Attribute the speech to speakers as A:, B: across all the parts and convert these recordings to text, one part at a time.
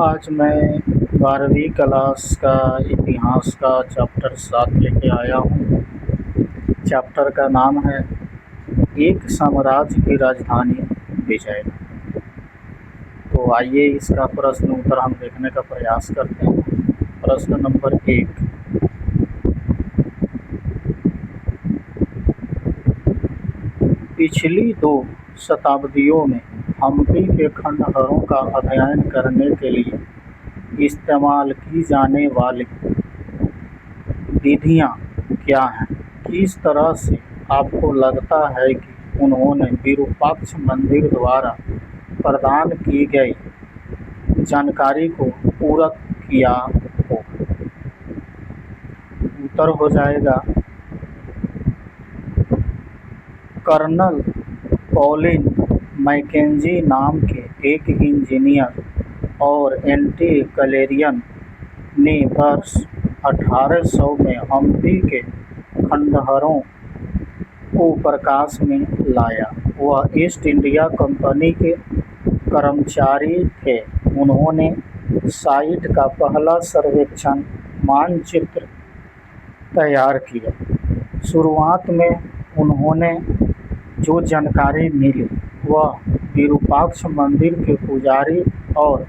A: आज मैं 12वीं क्लास का इतिहास का चैप्टर 7 लेके आया हूँ। चैप्टर का नाम है एक साम्राज्य की राजधानी विजयनगर। तो आइए इसका प्रश्न उत्तर हम देखने का प्रयास करते हैं। प्रश्न नंबर 1, पिछली 2 शताब्दियों में हम्पी के खंडहरों का अध्ययन करने के लिए इस्तेमाल की जाने वाली विधियाँ क्या हैं? किस तरह से आपको लगता है कि उन्होंने विरूपाक्ष मंदिर द्वारा प्रदान की गई जानकारी को पूरक किया होगा? उत्तर हो जाएगा कर्नल कॉलिन मैकेंजी नाम के एक इंजीनियर और एंटी कलेरियन ने वर्ष 1800 में हम्पी के खंडहरों को प्रकाश में लाया। वह ईस्ट इंडिया कंपनी के कर्मचारी थे। उन्होंने साइट का पहला सर्वेक्षण मानचित्र तैयार किया। शुरुआत में उन्होंने जो जानकारी मिली वह विरूपाक्ष मंदिर के पुजारी और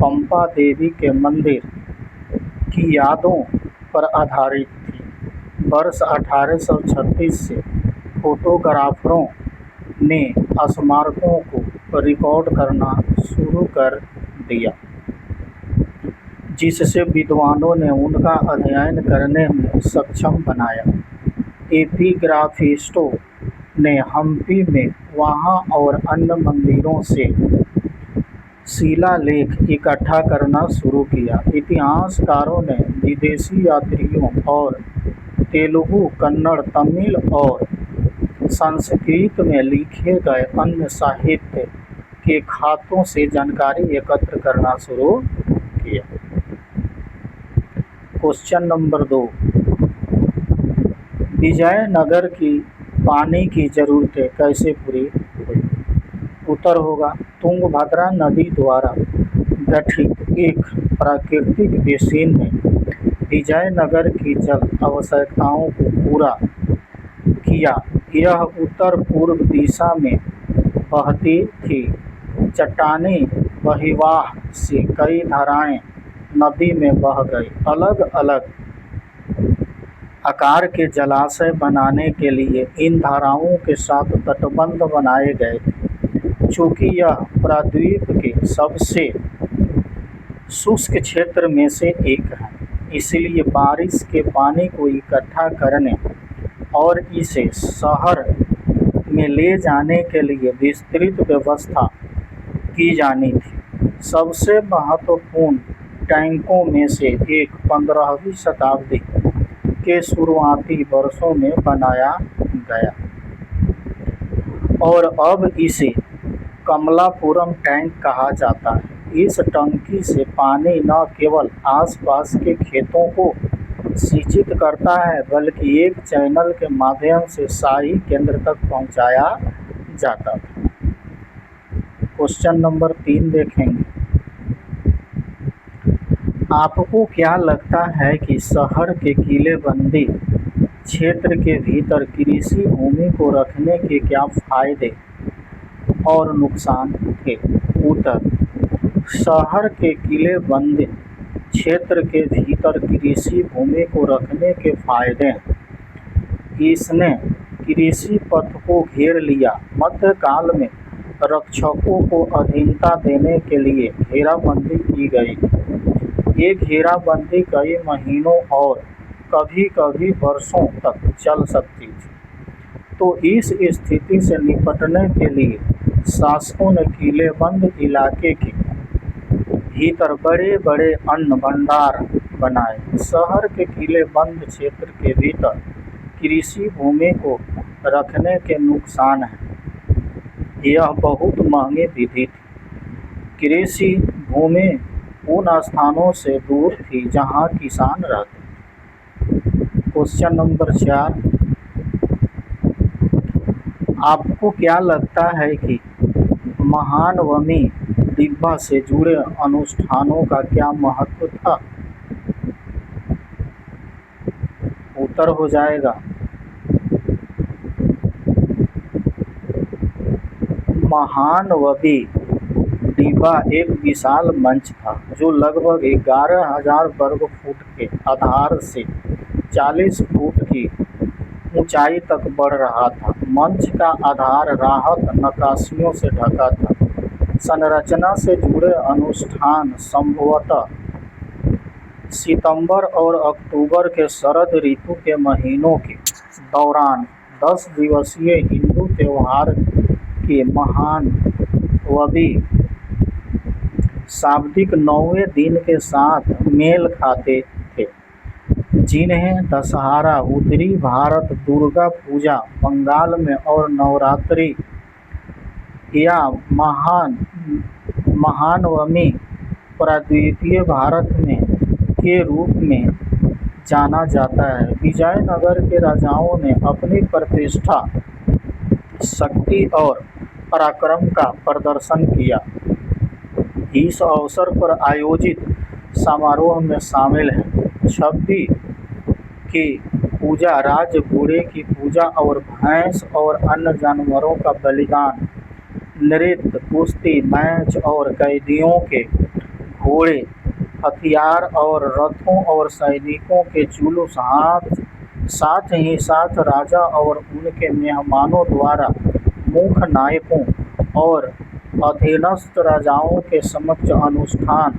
A: पंपा देवी के मंदिर की यादों पर आधारित थी। वर्ष 1836 से फोटोग्राफरों ने स्मारकों को रिकॉर्ड करना शुरू कर दिया, जिससे विद्वानों ने उनका अध्ययन करने में सक्षम बनाया। एपिग्राफिस्टों ने हम्पी में वहाँ और अन्य मंदिरों से शिलालेख इकट्ठा करना शुरू किया। इतिहासकारों ने विदेशी यात्रियों और तेलुगु, कन्नड़, तमिल और संस्कृत में लिखे गए अन्य साहित्य के खातों से जानकारी एकत्र करना शुरू किया। क्वेश्चन नंबर 2, विजयनगर की पानी की ज़रूरतें कैसे पूरी हुई? उत्तर होगा तुंगभद्रा नदी द्वारा गठित एक प्राकृतिक बेसिन ने विजयनगर की जल आवश्यकताओं को पूरा किया। यह उत्तर पूर्व दिशा में बहती थी। चट्टानी बहिर्वाह से कई धाराएं नदी में बह गई। अलग अलग आकार के जलाशय बनाने के लिए इन धाराओं के साथ तटबंध बनाए गए थे। चूँकि यह प्रायद्वीप के सबसे शुष्क क्षेत्र में से एक है, इसलिए बारिश के पानी को इकट्ठा करने और इसे शहर में ले जाने के लिए विस्तृत व्यवस्था की जानी थी। सबसे महत्वपूर्ण टैंकों में से एक 15वीं शताब्दी के शुरुआती वर्षों में बनाया गया और अब इसे कमलापुरम टैंक कहा जाता है। इस टंकी से पानी न केवल आसपास के खेतों को सिंचित करता है, बल्कि एक चैनल के माध्यम से शाही केंद्र तक पहुंचाया जाता था। क्वेश्चन नंबर 3 देखेंगे। आपको क्या लगता है कि शहर के किलेबंदी क्षेत्र के भीतर कृषि भूमि को रखने के क्या फायदे और नुकसान थे? उत्तर, शहर के किलेबंद क्षेत्र के भीतर कृषि भूमि को रखने के फायदे हैं। इसने कृषि पथ को घेर लिया। मध्यकाल में रक्षकों को अधीनता देने के लिए घेराबंदी की गई थी। ये घेराबंदी कई महीनों और कभी-कभी वर्षों तक चल सकती थी। तो इस स्थिति से निपटने के लिए शासकों ने किलेबंद इलाके के भीतर बड़े-बड़े अन्न भंडार बनाए। शहर के किलेबंद क्षेत्र के भीतर कृषि भूमि को रखने के नुकसान हैं। यह बहुत महंगी विधि थी। कृषि भूमि उन स्थानों से दूर थी जहां किसान रहते। क्वेश्चन नंबर 4, आपको क्या लगता है कि महानवमी डिब्बा से जुड़े अनुष्ठानों का क्या महत्व था? उत्तर हो जाएगा महानवमी डिब्बा एक विशाल मंच था जो लगभग 11,000 वर्ग फुट के आधार से 40 फुट की ऊंचाई तक बढ़ रहा था। मंच का आधार राहत नक्काशियों से ढका था। संरचना से जुड़े अनुष्ठान संभवतः सितंबर और अक्टूबर के शरद ऋतु के महीनों के दौरान 10 दिवसीय हिंदू त्योहार के महानवमी शाब्दिक 9वें दिन के साथ मेल खाते थे, जिन्हें दशहरा उत्तरी भारत, दुर्गा पूजा बंगाल में और नवरात्रि या महानवमी प्रायद्वीपीय भारत में के रूप में जाना जाता है। विजयनगर के राजाओं ने अपनी प्रतिष्ठा, शक्ति और पराक्रम का प्रदर्शन किया। इस अवसर पर आयोजित समारोह में शामिल हैं छब्बी की पूजा, राज घोड़े की पूजा और भैंस और अन्य जानवरों का बलिदान, नृत्य, कुश्ती मैच और कैदियों के घोड़े, हथियार और रथों और सैनिकों के जुलूस, साथ ही साथ राजा और उनके मेहमानों द्वारा मुख्य नायकों और अधीनस्थ राजाओं के समक्ष अनुष्ठान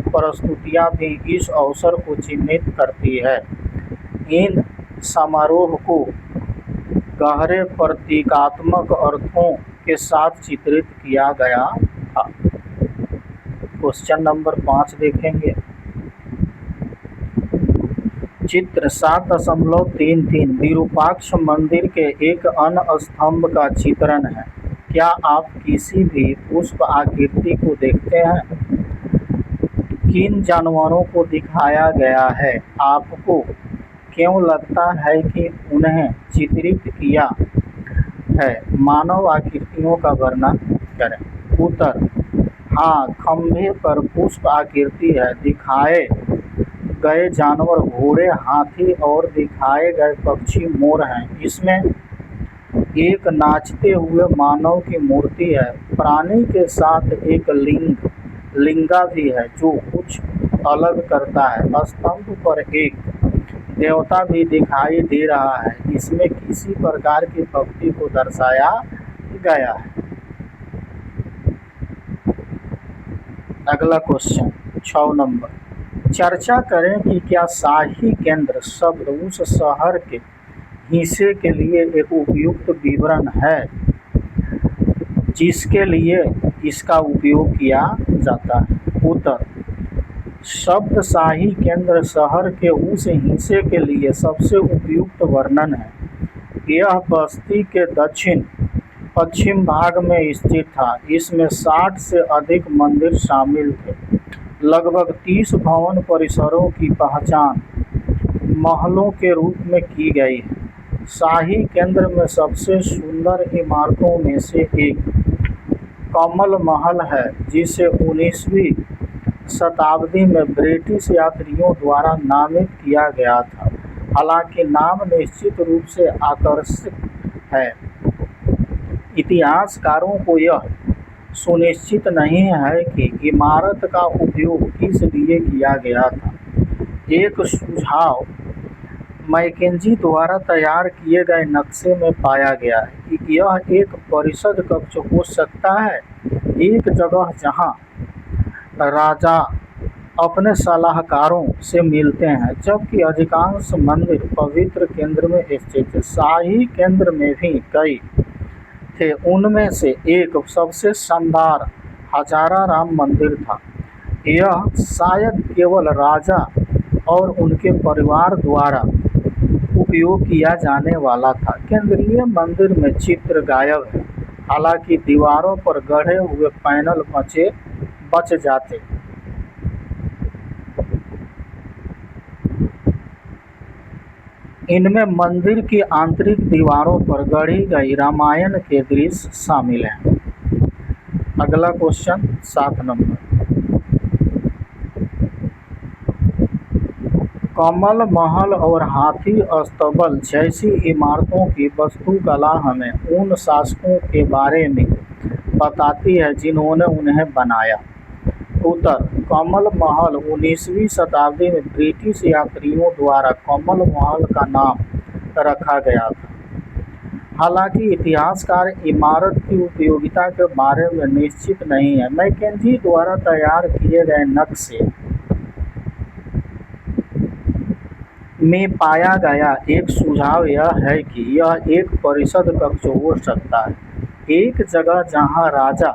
A: प्रस्तुतियां भी इस अवसर को चिन्हित करती है। इन समारोह को गहरे प्रतीकात्मक अर्थों के साथ चित्रित किया गया था। क्वेश्चन नंबर 5 देखेंगे। चित्र 7.33 विरूपाक्ष मंदिर के एक अन्य स्तंभ का चित्रण है। क्या आप किसी भी पुष्प आकृति को देखते हैं? किन जानवरों को दिखाया गया है? आपको क्यों लगता है कि उन्हें चित्रित किया है? मानव आकृतियों का वर्णन करें। उत्तर: हाँ, खंभे पर पुष्प आकृति है। दिखाए गए जानवर घोड़े, हाथी और दिखाए गए पक्षी मोर हैं। इसमें एक नाचते हुए मानव की मूर्ति है। प्राणी के साथ एक लिंगा भी है जो कुछ अलग करता है। स्तंभ पर एक देवता भी दिखाई दे रहा है। इसमें किसी प्रकार की भक्ति को दर्शाया गया है। अगला क्वेश्चन 6 नंबर। चर्चा करें कि क्या शाही केंद्र शब्द उस शहर के हिस्से के लिए एक उपयुक्त विवरण है जिसके लिए इसका उपयोग किया जाता है। उत्तर: शब्द शाही केंद्र शहर के उस हिस्से के लिए सबसे उपयुक्त वर्णन है। यह बस्ती के दक्षिण पश्चिम भाग में स्थित था। इसमें 60 से अधिक मंदिर शामिल थे। लगभग 30 भवन परिसरों की पहचान महलों के रूप में की गई है। शाही केंद्र में सबसे सुंदर इमारतों में से एक कमल महल है, जिसे 19वीं शताब्दी में ब्रिटिश यात्रियों द्वारा नामित किया गया था। हालांकि नाम निश्चित रूप से आकर्षक है, इतिहासकारों को यह सुनिश्चित नहीं है कि इमारत का उपयोग किस लिए किया गया था। एक सुझाव मैकेंजी द्वारा तैयार किए गए नक्शे में पाया गया है कि यह एक परिषद कक्ष हो सकता है, एक जगह जहां राजा अपने सलाहकारों से मिलते हैं, जबकि अधिकांश मंदिर पवित्र केंद्र में स्थित हैं। शाही केंद्र में भी कई थे। उनमें से एक सबसे शानदार हजारा राम मंदिर था। यह शायद केवल राजा और उनके परिवार द्वारा उपयोग किया जाने वाला था। केंद्रीय मंदिर में चित्र गायब है, हालांकि दीवारों पर गढ़े हुए पैनल बच जाते। इनमें मंदिर की आंतरिक दीवारों पर गढ़ी गई रामायण के दृश्य शामिल हैं। अगला क्वेश्चन 7 नंबर। कमल महल और हाथी अस्तबल जैसी इमारतों की वास्तुकला हमें उन शासकों के बारे में बताती है जिन्होंने उन्हें बनाया। उत्तर, कमल महल 19वीं शताब्दी में ब्रिटिश यात्रियों द्वारा कमल महल का नाम रखा गया था। हालांकि इतिहासकार इमारत की उपयोगिता के बारे में निश्चित नहीं है। मैकेंजी द्वारा तैयार किए गए नक्शे में पाया गया एक सुझाव यह है कि यह एक परिषद कक्ष हो सकता है, एक जगह जहां राजा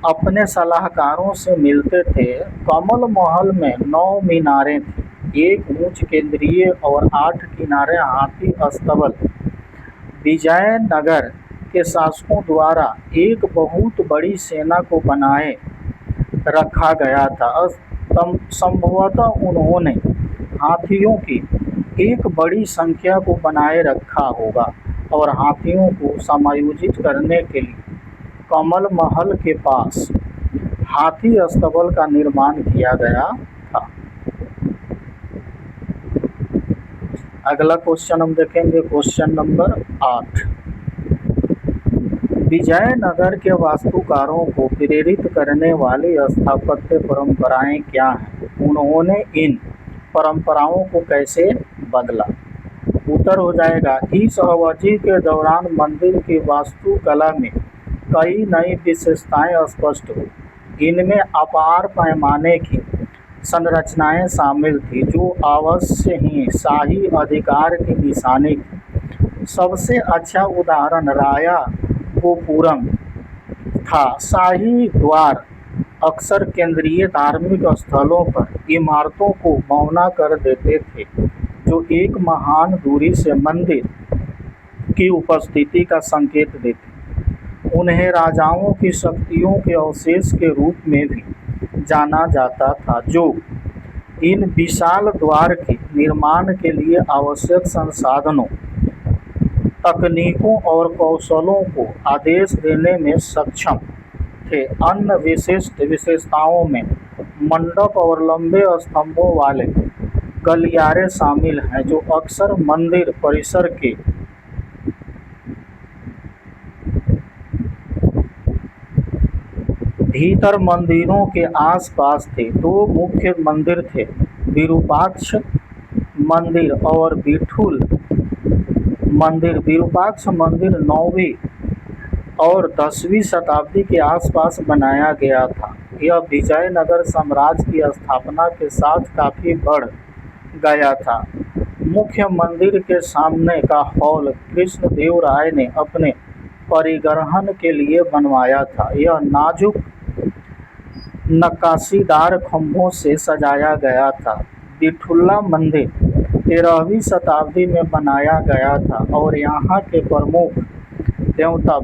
A: अपने सलाहकारों से मिलते थे। कमल महल में 9 मीनारें थीं, एक ऊंच केंद्रीय और 8 किनारे हाथी अस्तबल। विजयनगर के शासकों द्वारा एक बहुत बड़ी सेना को बनाए रखा गया था। संभवतः उन्होंने हाथियों की एक बड़ी संख्या को बनाए रखा होगा और हाथियों को समायोजित करने के लिए कमल महल के पास हाथी अस्तबल का निर्माण किया गया था। अगला क्वेश्चन हम देखेंगे, क्वेश्चन नंबर 8। विजयनगर के वास्तुकारों को प्रेरित करने वाली स्थापत्य परंपराएं क्या हैं? उन्होंने इन परंपराओं को कैसे बदला? उत्तर हो जाएगा, इस अवधि के दौरान मंदिर की वास्तुकला में कई नई विशेषताएं स्पष्ट हुई। इनमें अपार पैमाने की संरचनाएं शामिल थीं जो अवश्य ही शाही अधिकार की निशानी थी। सबसे अच्छा उदाहरण राया गोपुरम था। शाही द्वार अक्सर केंद्रीय धार्मिक स्थलों पर इमारतों को मौना कर देते थे जो एक महान दूरी से मंदिर की उपस्थिति का संकेत देते। उन्हें राजाओं की शक्तियों के अवशेष के रूप में भी जाना जाता था जो इन विशाल द्वार के निर्माण के लिए आवश्यक संसाधनों, तकनीकों और कौशलों को आदेश देने में सक्षम थे। अन्य विशिष्ट विशेषताओं में मंडप और लंबे स्तंभों वाले गलियारे शामिल हैं जो अक्सर मंदिर परिसर के भीतर मंदिरों के आसपास थे। 2 मुख्य मंदिर थे, विरूपाक्ष मंदिर और विठुल मंदिर। विरूपाक्ष मंदिर 9वीं और 10वीं शताब्दी के आसपास बनाया गया था। यह विजयनगर साम्राज्य की स्थापना के साथ काफी बढ़ गया था। मुख्य मंदिर के सामने का हॉल कृष्णदेवराय ने अपने परिग्रहण के लिए बनवाया था। यह नाजुक नक्काशीदार खंभों से सजाया गया था। विठुल्ला मंदिर 13वीं शताब्दी में बनाया गया था और यहाँ के प्रमुख देवता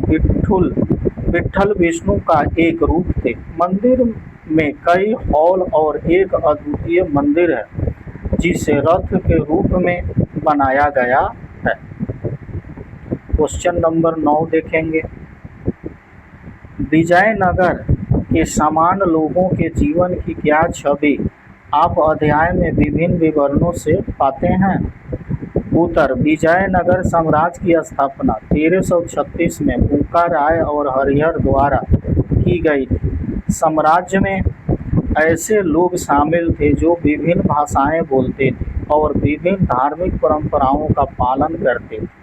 A: विट्ठल विष्णु का एक रूप थे। मंदिर में कई हॉल और एक अद्वितीय मंदिर है जिसे रथ के रूप में बनाया गया है। क्वेश्चन नंबर 9 देखेंगे, विजयनगर के सामान्य लोगों के जीवन की क्या छवि आप अध्याय में विभिन्न विवरणों से पाते हैं? उत्तर, विजयनगर साम्राज्य की स्थापना 1336 में बुक्का राय और हरिहर द्वारा की गई थी। साम्राज्य में ऐसे लोग शामिल थे जो विभिन्न भाषाएं बोलते थे और विभिन्न धार्मिक परंपराओं का पालन करते थे।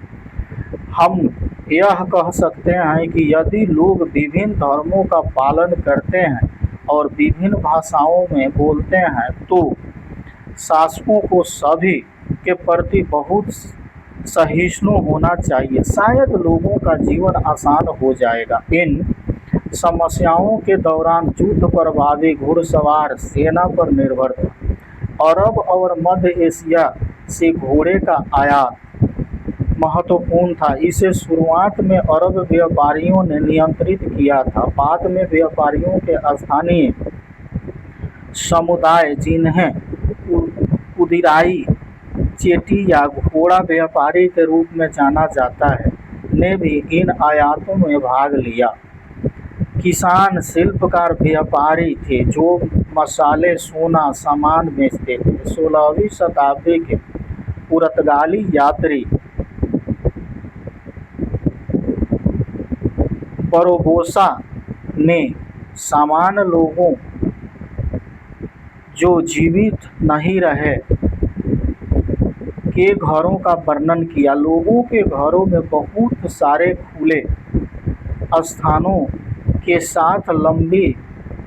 A: हम यह कह सकते हैं कि यदि लोग विभिन्न धर्मों का पालन करते हैं और विभिन्न भाषाओं में बोलते हैं तो शासकों को सभी के प्रति बहुत सहिष्णु होना चाहिए। शायद लोगों का जीवन आसान हो जाएगा। इन समस्याओं के दौरान युद्ध प्रभावी घुड़सवार सेना पर निर्भर था। अरब और मध्य एशिया से घोड़े का आयात महत्वपूर्ण था। इसे शुरुआत में अरब व्यापारियों ने नियंत्रित किया था। बाद में व्यापारियों के स्थानीय समुदाय, जिन्हें कुदिराई चेटी या घोड़ा व्यापारी के रूप में जाना जाता है, ने भी इन आयातों में भाग लिया। किसान, शिल्पकार, व्यापारी थे जो मसाले, सोना, सामान बेचते थे। 16वीं शताब्दी के पुर्तगाली यात्री बारबोसा ने सामान्य लोगों जो जीवित नहीं रहे के घरों का वर्णन किया। लोगों के घरों में बहुत सारे खुले स्थानों के साथ लंबी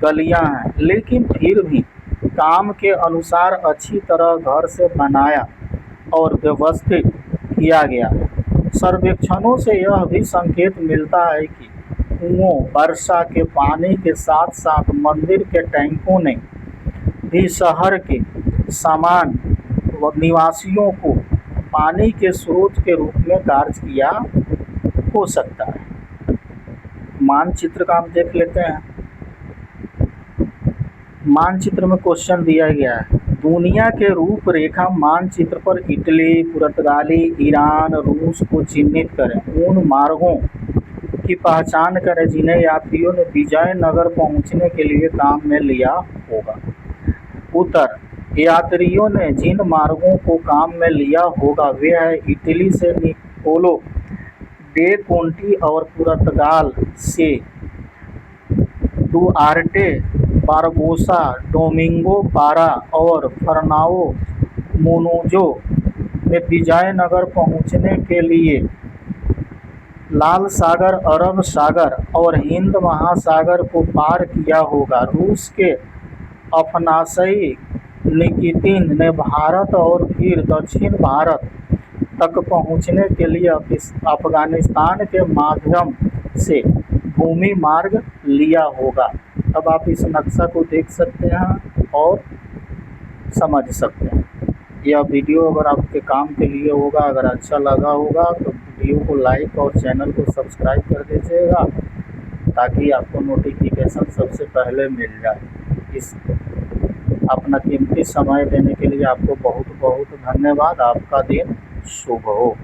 A: गलियां हैं, लेकिन फिर भी काम के अनुसार अच्छी तरह घर से बनाया और व्यवस्थित किया गया है। सर्वेक्षणों से यह भी संकेत मिलता है कि कुओं, वर्षा के पानी के साथ साथ मंदिर के टैंकों ने भी शहर के सामान्य निवासियों को पानी के स्रोत के रूप में कार्य किया हो सकता है। मानचित्र का हम देख लेते हैं। मानचित्र में क्वेश्चन दिया गया है, दुनिया के रूपरेखा मानचित्र पर इटली, पुर्तगाली, ईरान, रूस को चिन्हित करें। उन मार्गों की पहचान करें जिन्हें यात्रियों ने विजयनगर पहुंचने के लिए काम में लिया होगा। उत्तर, यात्रियों ने जिन मार्गों को काम में लिया होगा वे है इटली से निकोलो डे कोंटी और पुर्तगाल से डुआर्टे बारबोसा, डोमिंगो पारा और फर्नाओ मोनोजो ने विजयनगर पहुंचने के लिए लाल सागर, अरब सागर और हिंद महासागर को पार किया होगा। रूस के अफनासई निकितिन ने भारत और फिर दक्षिण भारत तक पहुंचने के लिए अफगानिस्तान के माध्यम से भूमि मार्ग लिया होगा। अब आप इस नक्शा को देख सकते हैं और समझ सकते हैं। यह वीडियो अगर आपके काम के लिए होगा, अगर अच्छा लगा होगा तो वीडियो को लाइक और चैनल को सब्सक्राइब कर दीजिएगा ताकि आपको नोटिफिकेशन सबसे पहले मिल जाए। इस अपना कीमती समय देने के लिए आपको बहुत बहुत धन्यवाद। आपका दिन शुभ हो।